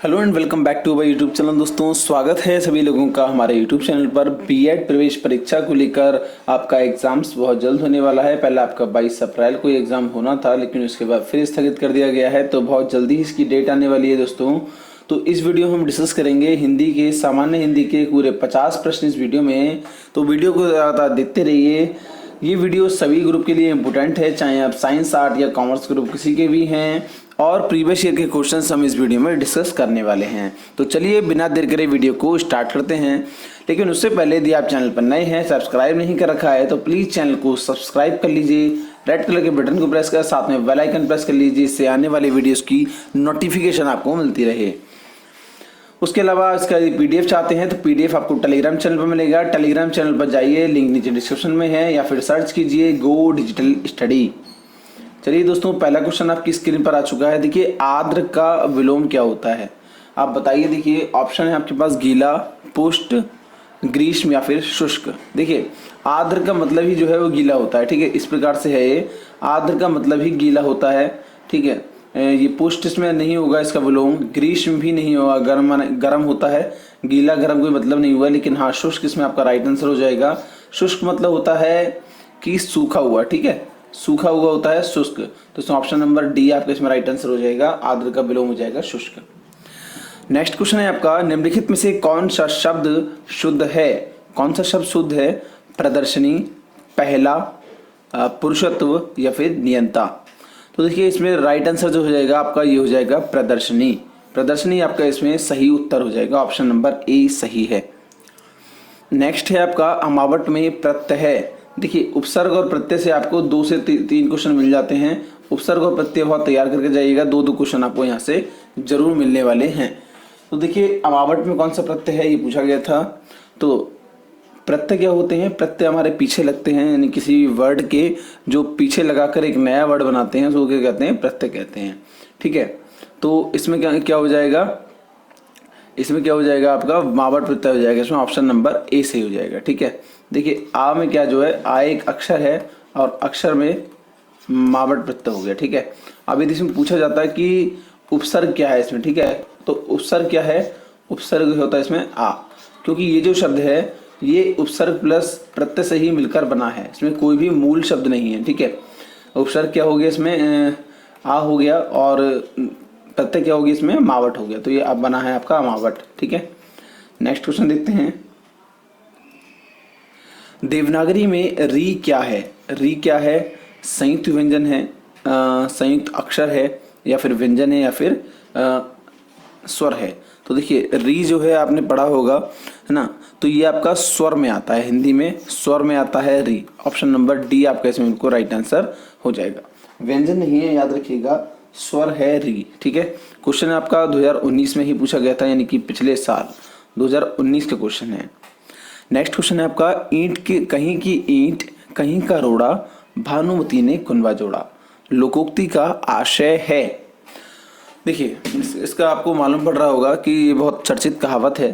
Hello and welcome back to my YouTube channel. दोस्तों स्वागत है सभी लोगों का हमारे यूट्यूब चैनल पर। बीएड प्रवेश परीक्षा को लेकर आपका एग्जाम्स बहुत जल्द होने वाला है। पहले आपका 22 अप्रैल को एग्जाम होना था, लेकिन उसके बाद फिर स्थगित कर दिया गया है, तो बहुत जल्दी इसकी डेट आने वाली है दोस्तों। तो इस वीडियो में हम डिस्कस करेंगे हिंदी के, सामान्य हिंदी के पूरे 50 प्रश्न इस वीडियो में। तो वीडियो को ज़्यादा देखते रहिए। ये वीडियो सभी ग्रुप के लिए इम्पोर्टेंट है, चाहे आप साइंस, आर्ट या कॉमर्स ग्रुप किसी के भी हैं, और प्रीवियस ईयर के क्वेश्चंस हम इस वीडियो में डिस्कस करने वाले हैं। तो चलिए बिना देर करे वीडियो को स्टार्ट करते हैं। लेकिन उससे पहले यदि आप चैनल पर नए हैं, सब्सक्राइब नहीं कर रखा है, तो प्लीज़ चैनल को सब्सक्राइब कर लीजिए। रेड कलर के बटन को प्रेस कर साथ में बेल आइकन प्रेस कर लीजिए, इससे आने वाले वीडियोस की नोटिफिकेशन आपको मिलती रहे। उसके अलावा इसका पीडीएफ चाहते हैं तो पीडीएफ आपको टेलीग्राम चैनल पर मिलेगा। टेलीग्राम चैनल पर जाइए, लिंक नीचे डिस्क्रिप्शन में है, या फिर सर्च कीजिए गो डिजिटल स्टडी। चलिए दोस्तों, पहला क्वेश्चन आपकी स्क्रीन पर आ चुका है। देखिए, आर्द्र का विलोम क्या होता है, आप बताइए। देखिए ऑप्शन है आपके पास गीला, पुष्ट, ग्रीष्म या फिर शुष्क। देखिए आर्द्र का मतलब ही जो है वो गीला होता है, ठीक है। इस प्रकार से है ये, आर्द्र का मतलब ही गीला होता है, ठीक है। ये पुष्ट इसमें नहीं होगा इसका विलोम, ग्रीष्म भी नहीं होगा, गर्म होता है, गीला गर्म कोई मतलब नहीं हुआ। लेकिन हाँ, शुष्क इसमें आपका राइट आंसर हो जाएगा। शुष्क मतलब होता है कि सूखा हुआ, ठीक है, सूखा हुआ होता है शुष्क। तो इसमें ऑप्शन नंबर डी आपका इसमें राइट आंसर हो जाएगा, आर्द्र का विलोम हो जाएगा शुष्क। नेक्स्ट क्वेश्चन है आपका, निम्नलिखित में से कौन सा शब्द शुद्ध है। कौन सा शब्द शुद्ध है, प्रदर्शनी, पहला, पुरुषत्व या फिर नियंता। तो देखिए इसमें राइट आंसर जो हो जाएगा आपका ये हो जाएगा प्रदर्शनी। प्रदर्शनी आपका इसमें सही उत्तर हो जाएगा, ऑप्शन नंबर ए सही है। नेक्स्ट है आपका, अमावट में प्रत्यय। देखिए उपसर्ग और प्रत्यय से आपको 2 से 3 क्वेश्चन मिल जाते हैं। उपसर्ग और प्रत्यय बहुत तैयार करके जाइएगा, 2 क्वेश्चन आपको यहाँ से जरूर मिलने वाले हैं। तो देखिए अमावट में कौन सा प्रत्यय है ये पूछा गया था। तो प्रत्यय क्या होते हैं, प्रत्यय हमारे पीछे लगते हैं, यानी किसी वर्ड के जो पीछे लगाकर एक नया वर्ड बनाते हैं उसको क्या कहते हैं, प्रत्यय कहते हैं, ठीक है। तो इसमें क्या हो जाएगा, इसमें क्या हो जाएगा आपका मावट प्रत्यय हो जाएगा। इसमें ऑप्शन नंबर ए सही हो जाएगा, ठीक है। देखिए आ में क्या जो है, आ एक अक्षर है और अक्षर में मावट प्रत्यय हो गया, ठीक है। अब यदि इसमें पूछा जाता है कि उपसर्ग क्या है इसमें, ठीक है, तो उपसर्ग क्या है, उपसर्ग होता है इसमें आ, क्योंकि ये जो शब्द है ये उपसर्ग प्लस प्रत्यय से ही मिलकर बना है, इसमें कोई भी मूल शब्द नहीं है, ठीक है। उपसर्ग क्या हो गया इसमें, आ हो गया, और प्रत्यय क्या हो गया इसमें, मावट हो गया। तो ये अब बना है आपका अमावट, ठीक है। नेक्स्ट क्वेश्चन देखते हैं, देवनागरी में री क्या है। री क्या है, संयुक्त व्यंजन है, संयुक्त अक्षर है, या फिर व्यंजन है, या फिर स्वर है। तो देखिए री जो है आपने पढ़ा होगा, है ना, तो ये आपका स्वर में आता है, हिंदी में स्वर में आता है री। ऑप्शन नंबर डी आपका इसमें इनको राइट आंसर हो जाएगा। व्यंजन नहीं है, याद रखिएगा, स्वर है री, ठीक है। क्वेश्चन आपका 2019 में ही पूछा गया था, यानी कि पिछले साल 2019 का क्वेश्चन है। नेक्स्ट क्वेश्चन है आपका, ईंट की ईंट कहीं का रोड़ा, भानुमति ने कुनबा जोड़ा। लोकोक्ति का आशय है। देखिए इसका आपको मालूम पड़ रहा होगा कि ये बहुत चर्चित कहावत है।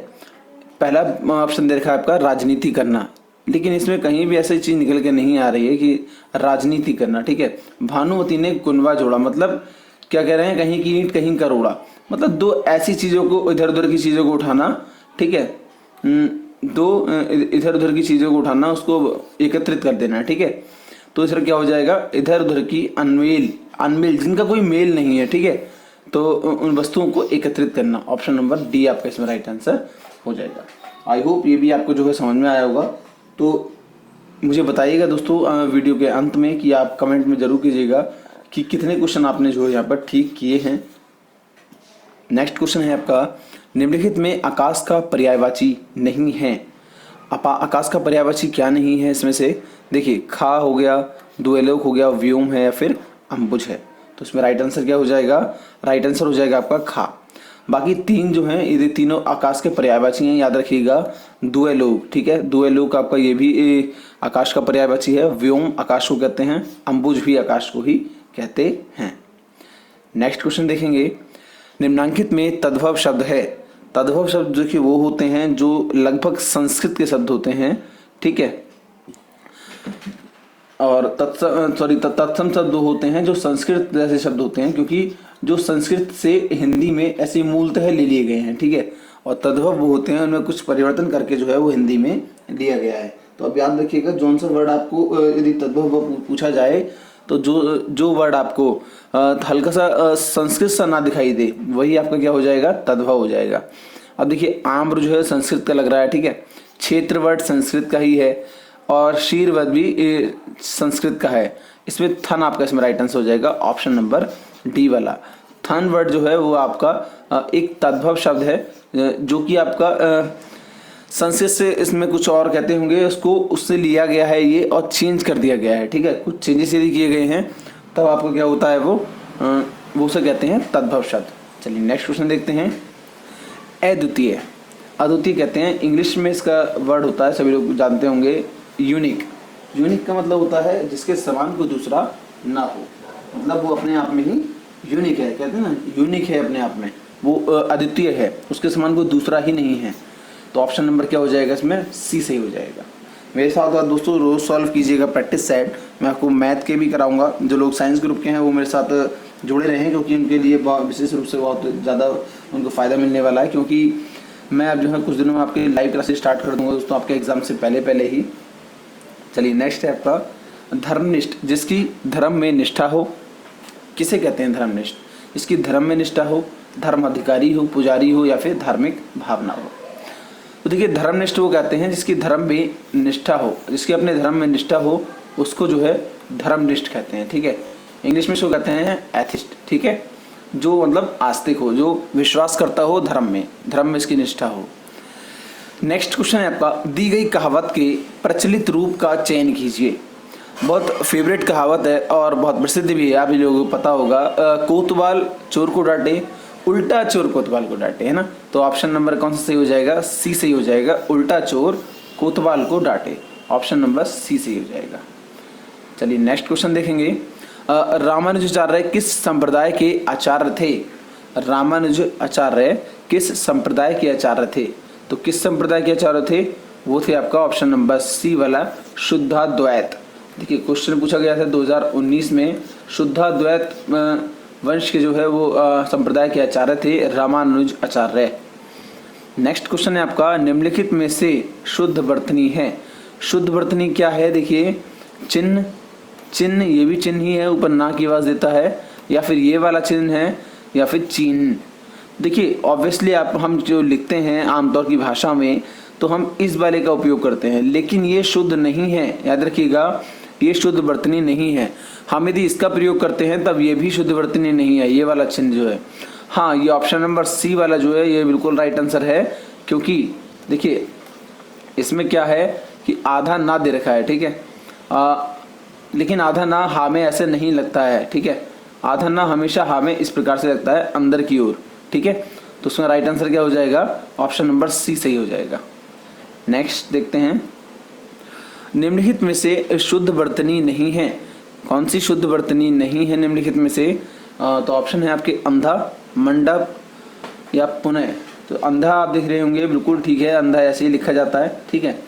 पहला ऑप्शन दे रखा है आपका राजनीति करना, लेकिन इसमें कहीं भी ऐसी चीज निकल के नहीं आ रही है कि राजनीति करना, ठीक है। भानुमति ने कुनबा जोड़ा मतलब क्या कह रहे हैं, कहीं की ईंट कहीं का रोड़ा, मतलब 2 ऐसी चीजों को, इधर उधर की चीजों को उठाना, ठीक है। 2 इधर उधर की चीजों को उठाना, उसको एकत्रित कर देना, ठीक है। तो इसमें क्या हो जाएगा, इधर उधर की अनमेल जिनका कोई मेल नहीं है, ठीक है, तो उन वस्तुओं को एकत्रित करना। ऑप्शन नंबर डी आपका इसमें राइट आंसर हो जाएगा। आई होप ये भी आपको जो है समझ में आया होगा। तो मुझे बताइएगा दोस्तों वीडियो के अंत में कि आप कमेंट में जरूर कीजिएगा कि कितने क्वेश्चन आपने जो है यहाँ पर ठीक किए हैं। नेक्स्ट क्वेश्चन है आपका, निम्नलिखित में आकाश का पर्यायवाची नहीं है। आकाश का पर्यायवाची क्या नहीं है इसमें से। देखिए खा हो गया, द्व्यलोक हो गया, व्योम है, या फिर अम्बुज है। तो इसमें राइट आंसर क्या हो जाएगा, राइट आंसर हो जाएगा आपका खा। बाकी 3 जो हैं ये तीनों आकाश के पर्यायवाची हैं, याद रखिएगा। द्व्यलोक, ठीक है, द्व्यलोक आपका ये भी आकाश का पर्यायवाची है। व्योम आकाश को कहते हैं, अम्बुज भी आकाश को ही कहते हैं। नेक्स्ट क्वेश्चन देखेंगे, निम्नांकित में तद्भव शब्द है। तद्भव शब्द देखिए वो होते हैं जो लगभग संस्कृत के शब्द होते हैं, ठीक है, और तत्सम शब्द होते हैं जो संस्कृत जैसे शब्द होते हैं, क्योंकि जो संस्कृत से हिंदी में ऐसे मूलतः ले लिए गए हैं, ठीक है। और तद्भव वो होते हैं, उनमें कुछ परिवर्तन करके जो है वो हिंदी में लिया गया है। तो अब याद रखिएगा, जौन सा वर्ड आपको यदि तद्भव पूछा जाए तो जो वर्ड आपको हल्का सा संस्कृत सा ना दिखाई दे, वही आपका क्या हो जाएगा, तद्भव हो जाएगा। अब देखिए, आम्र जो है संस्कृत का लग रहा है, ठीक है। क्षेत्र वर्ड संस्कृत का ही है और शीर वर्ड भी संस्कृत का है। इसमें थन आपका इसमें राइट आंसर हो जाएगा, ऑप्शन नंबर डी वाला। थन वर्ड जो है वो आपका एक तद्भव शब्द है, जो कि आपका संस्कृत से इसमें कुछ और कहते होंगे, उसको उससे लिया गया है ये और चेंज कर दिया गया है, ठीक है। कुछ चेंजेस यदि किए गए हैं तब आपको क्या होता है, वो उसे कहते हैं तद्भव शब्द। चलिए नेक्स्ट क्वेश्चन देखते हैं। अद्वितीय, अद्वितीय कहते हैं, इंग्लिश में इसका वर्ड होता है, सभी लोग जानते होंगे, यूनिक। यूनिक का मतलब होता है जिसके समान कोई दूसरा ना हो, मतलब वो अपने आप में ही यूनिक है, कहते हैं ना, यूनिक है अपने आप में, वो अद्वितीय है, उसके समान कोई दूसरा ही नहीं है। तो ऑप्शन नंबर क्या हो जाएगा इसमें, सी सही हो जाएगा। मेरे साथ दोस्तों रोज सॉल्व कीजिएगा प्रैक्टिस सेट, मैं आपको मैथ के भी कराऊंगा। जो लोग साइंस ग्रुप के हैं वो मेरे साथ जुड़े रहें, क्योंकि उनके लिए विशेष रूप से बहुत ज़्यादा उनको फ़ायदा मिलने वाला है, क्योंकि मैं अब जो है कुछ दिनों में आपके लाइव क्लासेस स्टार्ट कर दूंगा दोस्तों, आपके एग्जाम से पहले ही। चलिए नेक्स्ट है आपका धर्मनिष्ठ, जिसकी धर्म में निष्ठा हो। किसे कहते हैं धर्मनिष्ठ, इसकी धर्म में निष्ठा हो, धर्म अधिकारी हो, पुजारी हो, या फिर धार्मिक भावना हो। तो देखिए, धर्मनिष्ठ वो कहते हैं जिसकी धर्म में निष्ठा हो, जिसके अपने धर्म में निष्ठा हो, उसको जो है धर्मनिष्ठ कहते हैं, ठीक है। इंग्लिश में इसको कहते हैं एथिस्ट, ठीक है। जो मतलब आस्तिक हो, जो विश्वास करता हो धर्म में इसकी निष्ठा हो। नेक्स्ट क्वेश्चन है आपका, दी गई कहावत के प्रचलित रूप का चयन कीजिए। बहुत फेवरेट कहावत है और बहुत प्रसिद्ध भी है, आप ही लोगों को पता होगा, कोतवाल चोर को डांटे, उल्टा चोर कोतवाल को डांटे, है ना। तो ऑप्शन नंबर कौन सा सही हो जाएगा, सी सही हो जाएगा, उल्टा चोर कोतवाल को डांटे, ऑप्शन नंबर सी सही हो जाएगा। चलिए नेक्स्ट क्वेश्चन देखेंगे। रामानुजाचार्य किस संप्रदाय के आचार्य थे। रामानुजाचार्य किस संप्रदाय के आचार्य थे। तो किस संप्रदाय के आचार्य थे, वो थे आपका ऑप्शन नंबर सी वाला, शुद्धाद्वैत। देखिए, क्वेश्चन पूछा गया था 2019 में, शुद्धाद्वैत वंश के जो है वो संप्रदाय के आचार्य थे रामानुज आचार्य। नेक्स्ट क्वेश्चन है आपका, निम्नलिखित में से शुद्ध वर्तनी है। शुद्ध वर्तनी क्या है, देखिए, चिन्ह, ये भी चिन्ह ही है, ऊपर ना की आवाज देता है, या फिर ये वाला चिन्ह है, या फिर चिन्ह। देखिए, ऑब्वियसली हम जो लिखते हैं आमतौर की भाषा में, तो हम इस वाले का उपयोग करते हैं, लेकिन ये शुद्ध नहीं है, याद रखिएगा, ये शुद्ध वर्तनी नहीं है। हम यदि इसका प्रयोग करते हैं तब ये भी शुद्ध वर्तनी नहीं है, ये वाला चिन्ह जो है। हाँ, ये ऑप्शन नंबर सी वाला जो है ये बिल्कुल राइट आंसर है, क्योंकि देखिए इसमें क्या है कि आधा ना दे रखा है, ठीक है, लेकिन आधा ना हा में ऐसे नहीं लगता है, ठीक है। आधा ना हमेशा हा में इस प्रकार से लगता है अंदर की ओर, ठीक है। तो उसमें राइट आंसर क्या हो जाएगा, ऑप्शन नंबर सी सही हो जाएगा। नेक्स्ट देखते हैं, निम्नलिखित में से शुद्ध वर्तनी नहीं है। कौन सी शुद्ध वर्तनी नहीं है निम्नलिखित में से, तो ऑप्शन है आपके अंधा, मंडप या पुनः। तो अंधा आप देख रहे होंगे, बिल्कुल ठीक है, अंधा ऐसे ही लिखा जाता है, ठीक है।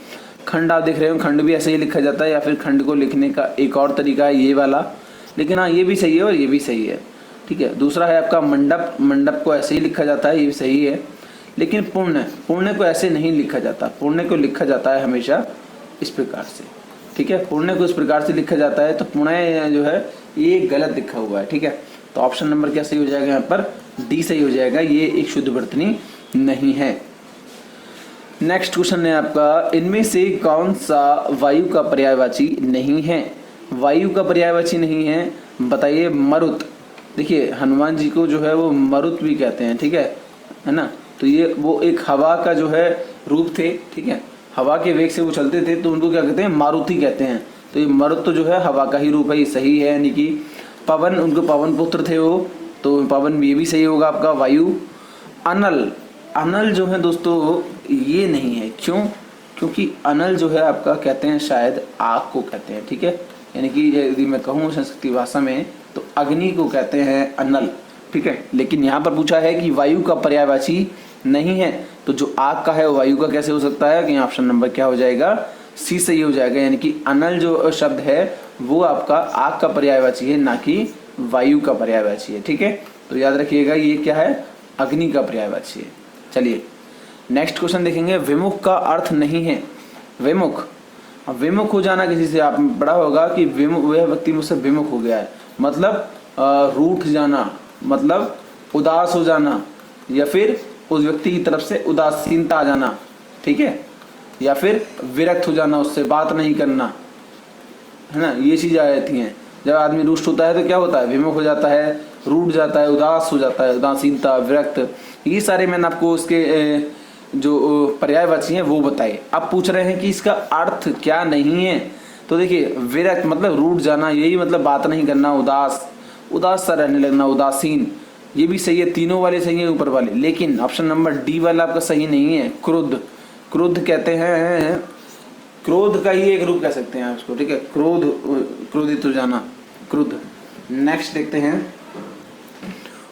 खंड आप देख रहे हो, खंड भी ऐसे ही लिखा जाता है, या फिर खंड को लिखने का एक और तरीका है ये वाला, लेकिन हाँ ये भी सही है और ये भी सही है, ठीक है। दूसरा है आपका मंडप, मंडप को ऐसे ही लिखा जाता है, ये भी सही है, लेकिन पुण्य, पुण्य को ऐसे नहीं लिखा जाता, पुण्य को लिखा जाता है हमेशा इस प्रकार से, ठीक है। पुण्य को इस प्रकार से लिखा जाता है, तो पुण्य जो है ये गलत लिखा हुआ है, ठीक है। तो ऑप्शन नंबर क्या सही हो जाएगा, यहाँ पर डी सही हो जाएगा, ये एक शुद्ध वर्तनी नहीं है। नेक्स्ट क्वेश्चन है आपका, इनमें से कौन सा वायु का पर्यायवाची नहीं है। वायु का पर्यायवाची नहीं है, बताइए। मरुत, देखिए हनुमान जी को जो है वो मरुत भी कहते हैं, ठीक है ना। तो ये वो एक हवा का जो है रूप थे, ठीक है, हवा के वेग से वो चलते थे, तो उनको क्या कहते हैं, मारुति कहते हैं। तो ये मरुत तो जो है हवा का ही रूप है, ये सही है, यानी कि पवन, उनको पवन पुत्र थे वो, तो पवन ये भी सही होगा आपका, वायु। अनल, अनल जो है दोस्तों ये नहीं है, क्यों, क्योंकि अनल जो है आपका कहते हैं शायद आग को कहते हैं, ठीक है। यानी कि यदि मैं कहूँ संस्कृत भाषा में तो अग्नि को कहते हैं अनल, ठीक है। लेकिन यहाँ पर पूछा है कि वायु का पर्यायवाची नहीं है, तो जो आग का है वो वायु का कैसे हो सकता है, कि ऑप्शन नंबर क्या हो जाएगा, सी सही हो जाएगा। यानी कि अनल जो शब्द है वो आपका आग का पर्यायवाची है, ना कि वायु का पर्यायवाची है, ठीक है। तो याद रखिएगा ये क्या है, अग्नि का पर्यायवाची है। चलिए नेक्स्ट क्वेश्चन देखेंगे, विमुख का अर्थ नहीं है। विमुख, अब विमुख हो जाना किसी से, आप पढ़ा होगा कि विमुख, वह व्यक्ति मुझसे विमुख हो गया है, मतलब रूठ जाना, मतलब उदास हो जाना, या फिर उस व्यक्ति की तरफ से उदासीनता आ जाना, ठीक है, या फिर विरक्त हो जाना, उससे बात नहीं करना, है ना, ये चीजें आ जाती हैं। जब आदमी रुष्ट होता है तो क्या होता है, विमुख हो जाता है, रूठ जाता है, उदास हो जाता है, उदासीनता, विरक्त, ये सारे मैंने आपको उसके जो पर्यायवाची हैं वो बताए। अब पूछ रहे हैं कि इसका अर्थ क्या नहीं है, तो देखिए विरक्त मतलब रूठ जाना, यही मतलब बात नहीं करना, उदास, उदास सा रहने लगना, उदासीन, ये भी सही है, तीनों वाले सही है ऊपर वाले, लेकिन ऑप्शन नंबर डी वाला आपका सही नहीं है। क्रुद्ध, क्रुद्ध कहते हैं, क्रोध का ही एक रूप कह सकते हैं आप इसको, ठीक है, क्रोध, क्रोधित हो जाना, क्रुद्ध। नेक्स्ट देखते हैं,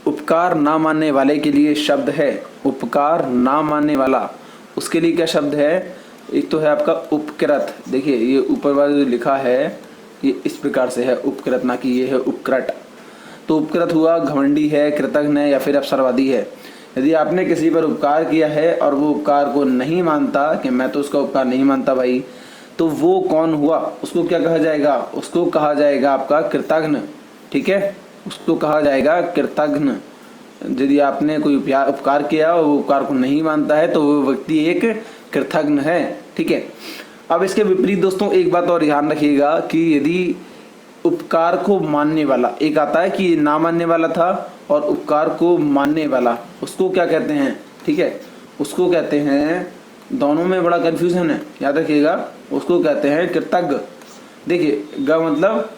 उपकार ना मानने वाले के लिए शब्द है, उपकार ना मानने वाला, उसके लिए क्या शब्द है, एक तो है आपका उपकृत। देखिए ये ऊपर वाला जो लिखा है ये इस प्रकार से है उपकृत, ना कि ये है उपकृत। तो उपकृत हुआ घमंडी है, कृतज्ञ है, या फिर अवसरवादी है। यदि आपने किसी पर उपकार किया है और वो उपकार को नहीं मानता कि मैं तो उसका उपकार नहीं मानता भाई, तो वो कौन हुआ, उसको क्या कहा जाएगा, उसको कहा जाएगा आपका कृतज्ञ, ठीक है, उसको कहा जाएगा कृतज्ञ। यदि आपने कोई उपकार किया और वो उपकार को नहीं मानता है तो वो व्यक्ति एक कृतज्ञ है, ठीक है। अब इसके विपरीत दोस्तों एक बात और ध्यान रखिएगा कि यदि उपकार को मानने वाला, एक आता है कि ना मानने वाला था और उपकार को मानने वाला, उसको क्या कहते हैं, ठीक है, उसको कहते हैं, दोनों में बड़ा कंफ्यूजन है, याद रखिएगा, उसको कहते हैं कृतज्ञ। देखिए ग मतलब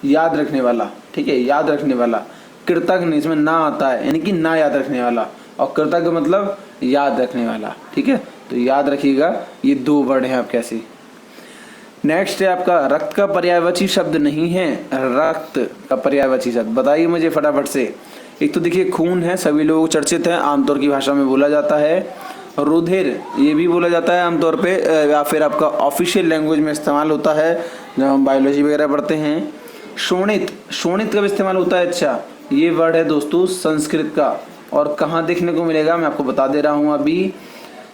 याद रखने वाला, ठीक है, याद रखने वाला, कृतज्ञ इसमें ना आता है, यानी कि ना याद रखने वाला, और कृतज्ञ मतलब याद रखने वाला, ठीक है। तो याद रखिएगा ये दो वर्ड हैं आप कैसे। नेक्स्ट है आपका, रक्त का पर्यायवाची शब्द नहीं है, रक्त का पर्यायवाची शब्द बताइए मुझे फटाफट से। एक तो देखिए खून है, सभी लोग चर्चित है, आमतौर की भाषा में बोला जाता है। रुधिर, ये भी बोला जाता है आमतौर पे, या फिर आपका ऑफिशियल लैंग्वेज में इस्तेमाल होता है जब हम बायोलॉजी वगैरह पढ़ते हैं। शोणित, शोणित का भी इस्तेमाल होता है। अच्छा, ये वर्ड है दोस्तों संस्कृत का, और कहाँ देखने को मिलेगा मैं आपको बता दे रहा हूँ अभी।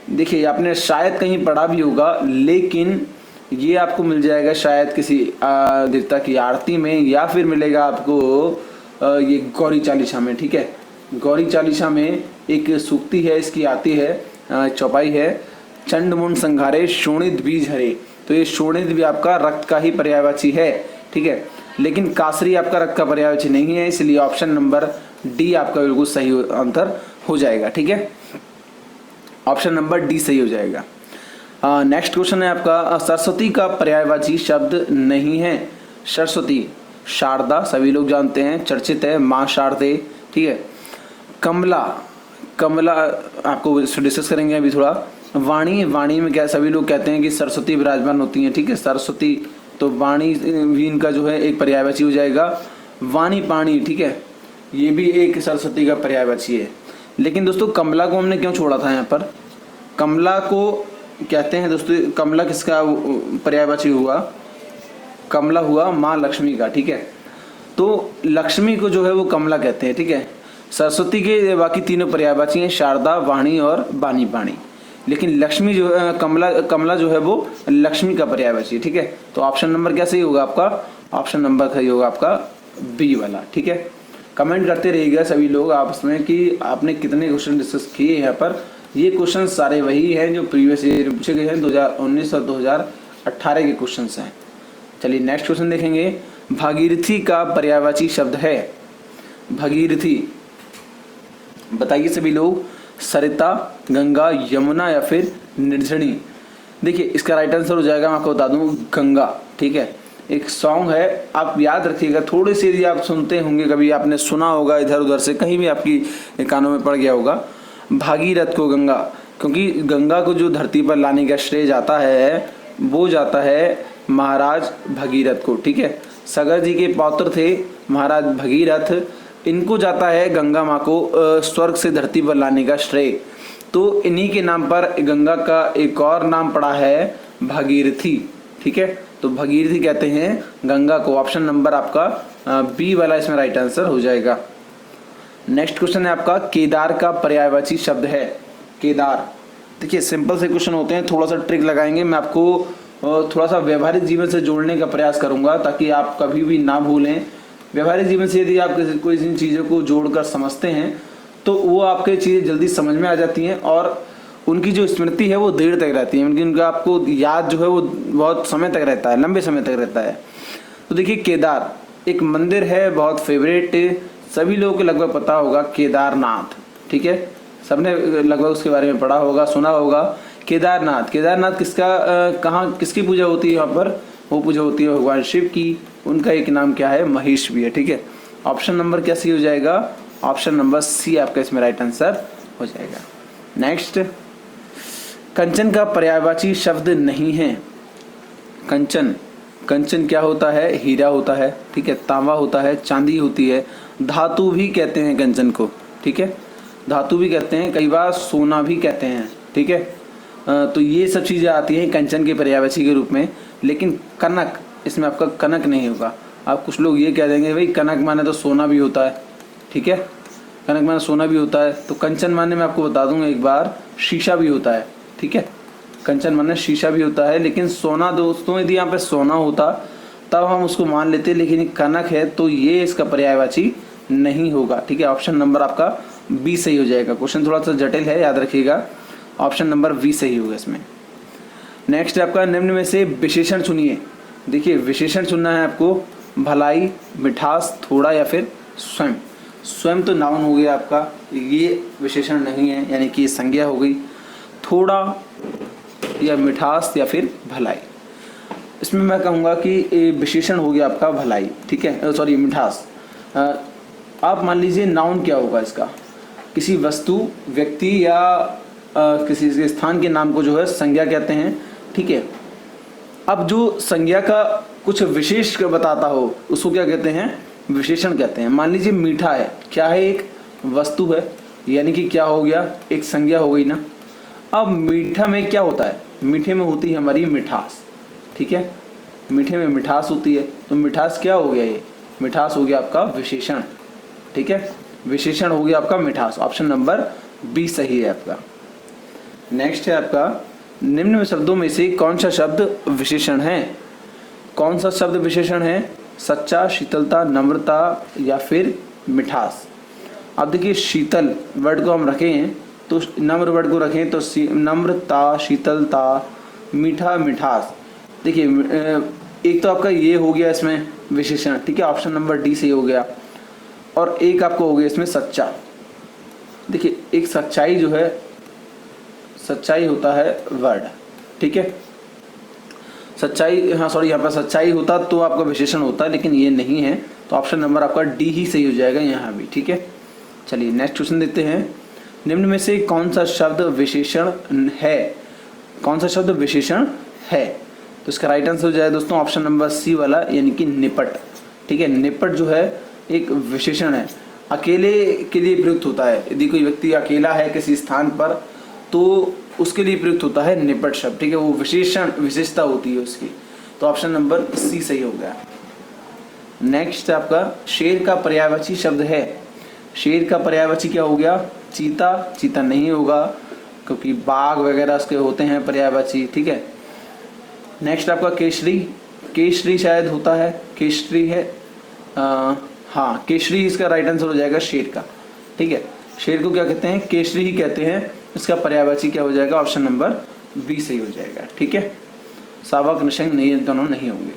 देखिए आपने शायद कहीं पढ़ा भी होगा, लेकिन ये आपको मिल जाएगा शायद किसी देवता की आरती में, या फिर मिलेगा आपको ये गौरी चालीसा में, ठीक है। गौरी चालीसा में एक सूक्ति है, इसकी आती है, चौपाई है, चंड मुंड संघारे शोणित बीज हरे। तो ये शोणित भी आपका रक्त का ही पर्यायवाची है, ठीक है, लेकिन कासरी आपका रक्त का पर्यायवाची नहीं है, इसलिए ऑप्शन नंबर डी आपका बिल्कुल सही आंसर हो जाएगा, ठीक है, ऑप्शन नंबर डी सही हो जाएगा। नेक्स्ट क्वेश्चन है आपका, सरस्वती का पर्यायवाची शब्द नहीं है। सरस्वती, शारदा सभी लोग जानते हैं, चर्चित है, माँ शारदे, ठीक है। कमला, कमला आपको डिस्कस करेंगे अभी थोड़ा। वाणी, वाणी में क्या सभी लोग कहते हैं कि सरस्वती विराजमान होती हैं, ठीक है, सरस्वती, तो वाणी भी इनका जो है एक पर्यायवाची हो जाएगा। वाणी पाणी, ठीक है, ये भी एक सरस्वती का पर्यायवाची है। लेकिन दोस्तों कमला को हमने क्यों छोड़ा था यहाँ पर, कमला को कहते हैं दोस्तों, कमला किसका पर्यायवाची हुआ, कमला हुआ माँ लक्ष्मी का, ठीक है। तो लक्ष्मी को जो है वो कमला कहते हैं, ठीक है। सरस्वती के बाकी तीनों पर्यायवाची हैं, शारदा, वाणी और बानी पाणी, लेकिन लक्ष्मी जो है, कमला जो है वो लक्ष्मी का पर्यायवाची, ठीक है। तो ऑप्शन नंबर क्या सही होगा आपका, ऑप्शन नंबर सही होगा आपका बी वाला, ठीक है। कमेंट करते रहिएगा सभी लोग आपस में कि आपने कितने क्वेश्चन डिस्कस किए यहाँ पर। ये क्वेश्चन सारे वही हैं जो प्रीवियस ईयर पूछे गए हैं, 2019 और 2018 के क्वेश्चन हैं। चलिए नेक्स्ट क्वेश्चन देखेंगे, भागीरथी का पर्यायवाची शब्द है। भागीरथी बताइए सभी लोग, सरिता, गंगा, यमुना या फिर निर्झरी। देखिए इसका राइट आंसर हो जाएगा, मैं आपको बता दूं, गंगा, ठीक है। एक सॉन्ग है, आप याद रखिएगा, थोड़ी सी यदि आप सुनते होंगे, कभी आपने सुना होगा इधर उधर से, कहीं भी आपकी कानों में पड़ गया होगा, भागीरथ को गंगा, क्योंकि गंगा को जो धरती पर लाने का श्रेय जाता है वो जाता है महाराज भगीरथ को, ठीक है। सगर जी के पौत्र थे महाराज भगीरथ, इनको जाता है गंगा माँ को स्वर्ग से धरती पर लाने का श्रेय। तो इन्हीं के नाम पर गंगा का एक और नाम पड़ा है भागीरथी, ठीक है। तो भागीरथी कहते हैं गंगा को। ऑप्शन नंबर आपका बी वाला इसमें राइट आंसर हो जाएगा। नेक्स्ट क्वेश्चन है आपका, केदार का पर्यायवाची शब्द है। केदार, देखिए सिंपल से क्वेश्चन होते हैं, थोड़ा सा ट्रिक लगाएंगे। मैं आपको थोड़ा सा व्यवहारिक जीवन से जोड़ने का प्रयास करूंगा ताकि आप कभी भी ना भूलें। व्यवहारिक जीवन से यदि आप कोई इन चीज़ों को जोड़कर समझते हैं तो वो आपके चीज़ें जल्दी समझ में आ जाती हैं और उनकी जो स्मृति है वो देर तक रहती है, उनका आपको याद जो है वो बहुत समय तक रहता है, लंबे समय तक रहता है। तो देखिए केदार एक मंदिर है, बहुत फेवरेट, सभी लोगों को लगभग पता होगा, केदारनाथ। ठीक है, सबने लगभग उसके बारे में पढ़ा होगा, सुना होगा। केदारनाथ, केदारनाथ कहाँ किसकी पूजा होती है यहाँ पर? वो पूजा होती है भगवान शिव की। उनका एक नाम क्या है? महेश भी है। ठीक है, ऑप्शन नंबर क्या सी हो जाएगा? ऑप्शन नंबर सी आपका इसमें राइट आंसर हो जाएगा। नेक्स्ट, कंचन का पर्यायवाची शब्द नहीं है। कंचन, कंचन क्या होता है? हीरा होता है। ठीक है, तांबा होता है, चांदी होती है, धातु भी कहते हैं कंचन को। ठीक है, धातु भी कहते हैं, कई बार सोना भी कहते हैं। ठीक है, तो ये सब चीज़ें आती हैं कंचन के पर्यायवाची के रूप में। लेकिन कनक, इसमें आपका कनक नहीं होगा। आप कुछ लोग ये कह देंगे भाई कनक माने तो सोना भी होता है। ठीक है, कनक माने सोना भी होता है, तो कंचन माने मैं आपको बता दूंगा एक बार, शीशा भी होता है। ठीक है, कंचन माने शीशा भी होता है, लेकिन सोना दोस्तों यदि यहाँ पे सोना होता तब हम उसको मान लेते, लेकिन कनक है तो ये इसका पर्यायवाची नहीं होगा। ठीक है, ऑप्शन नंबर आपका बी सही हो जाएगा। क्वेश्चन थोड़ा सा जटिल है, याद रखिएगा, ऑप्शन नंबर बी सही होगा इसमें। नेक्स्ट आपका, निम्न में से विशेषण चुनिए। देखिए विशेषण चुनना है आपको, भलाई, मिठास, थोड़ा या फिर स्वयं। स्वयं तो नाउन हो गया आपका, ये विशेषण नहीं है, यानी कि संज्ञा हो गई। थोड़ा या मिठास या फिर भलाई, इसमें मैं कहूँगा कि विशेषण हो गया आपका भलाई। ठीक है, सॉरी मिठास। आप मान लीजिए नाउन क्या होगा इसका? किसी वस्तु, व्यक्ति या किसी के स्थान के नाम को जो है संज्ञा कहते हैं। ठीक है, अब जो संज्ञा का कुछ विशेष बताता हो उसको क्या कहते हैं? विशेषण कहते हैं। मान लीजिए मीठा है, क्या है? एक वस्तु है, यानी कि क्या हो गया? एक संज्ञा हो गई ना। अब मीठा में क्या होता है? मीठे में होती है हमारी मिठास। ठीक है, मीठे में मिठास होती है, तो मिठास क्या हो गया? ये मिठास हो गया आपका विशेषण। ठीक है, विशेषण हो गया आपका मिठास। ऑप्शन नंबर बी सही है आपका। नेक्स्ट है आपका, निम्न शब्दों में से कौन सा शब्द विशेषण है? कौन सा शब्द विशेषण है? सच्चा, शीतलता, नम्रता या फिर मिठास। अब देखिए शीतल वर्ड को हम रखें तो नम्र वर्ड को रखें तो नम्रता, शीतलता, मीठा, मिठास। देखिए एक तो आपका ये हो गया इसमें विशेषण। ठीक है, ऑप्शन नंबर डी सही हो गया। और एक आपको हो गया इसमें सच्चा। देखिए एक सच्चाई जो है, सच्चाई होता है वर्ड। ठीक है, सच्चाई, हाँ सॉरी, यहाँ पर सच्चाई होता तो आपका विशेषण होता, लेकिन ये नहीं है, तो ऑप्शन नंबर आपका डी ही सही हो जाएगा यहाँ भी। ठीक है, चलिए नेक्स्ट क्वेश्चन देखते हैं। निम्न में से कौन सा शब्द विशेषण है? कौन सा शब्द विशेषण है? तो इसका राइट आंसर हो जाए दोस्तों ऑप्शन नंबर सी वाला, यानी कि निपट। ठीक है, निपट जो है एक विशेषण है, अकेले के लिए प्रयुक्त होता है। यदि कोई व्यक्ति अकेला है किसी स्थान पर तो उसके लिए प्रयुक्त होता है निपट शब्द। ठीक है, वो विशेषण, विशेषता होती है उसकी, तो ऑप्शन नंबर सी सही हो गया। नेक्स्ट आपका, शेर का पर्यायवाची शब्द है। शेर का पर्यायवाची क्या हो गया? चीता। चीता नहीं होगा क्योंकि बाघ वगैरह उसके होते हैं पर्यायवाची। ठीक है, नेक्स्ट आपका केसरी। केसरी शायद होता है, केसरी है, हाँ केसरी इसका राइट आंसर हो जाएगा शेर का। ठीक है, शेर को क्या कहते हैं? केसरी ही कहते हैं। इसका पर्यायवाची क्या हो जाएगा? ऑप्शन नंबर बी सही हो जाएगा। ठीक है, सावक, निशंक नहीं, दोनों नहीं होंगे।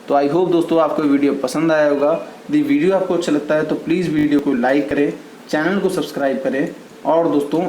तो आई होप दोस्तों आपको वीडियो पसंद आया होगा। यदि वीडियो आपको अच्छा लगता है तो प्लीज़ वीडियो को लाइक करें, चैनल को सब्सक्राइब करें, और दोस्तों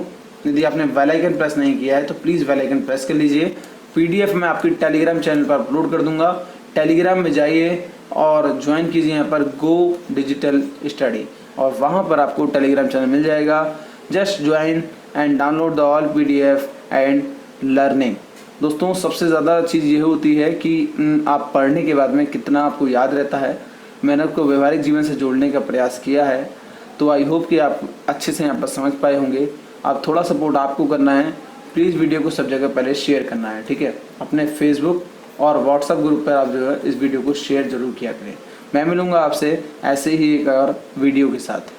यदि आपने बेल आइकन प्रेस नहीं किया है तो प्लीज़ बेल आइकन प्रेस कर लीजिए। PDF मैं आपकी टेलीग्राम चैनल पर अपलोड कर दूंगा। टेलीग्राम में जाइए और ज्वाइन कीजिए यहाँ पर गो डिजिटल स्टडी, और वहाँ पर आपको टेलीग्राम चैनल मिल जाएगा। Just join and download the all PDF and learning. दोस्तों सबसे ज़्यादा चीज़ ये होती है कि आप पढ़ने के बाद में कितना आपको याद रहता है। मैंने आपको व्यवहारिक जीवन से जोड़ने का प्रयास किया है, तो आई होप कि आप अच्छे से यहाँ पर समझ पाए होंगे। आप थोड़ा सपोर्ट आपको करना है, प्लीज़ वीडियो को सब जगह पहले शेयर करना है। ठीक है, अपने फेसबुक और व्हाट्सएप ग्रुप पर आप जो है इस वीडियो को शेयर जरूर किया करें। मैं मिलूँगा आपसे ऐसे ही एक और वीडियो के साथ।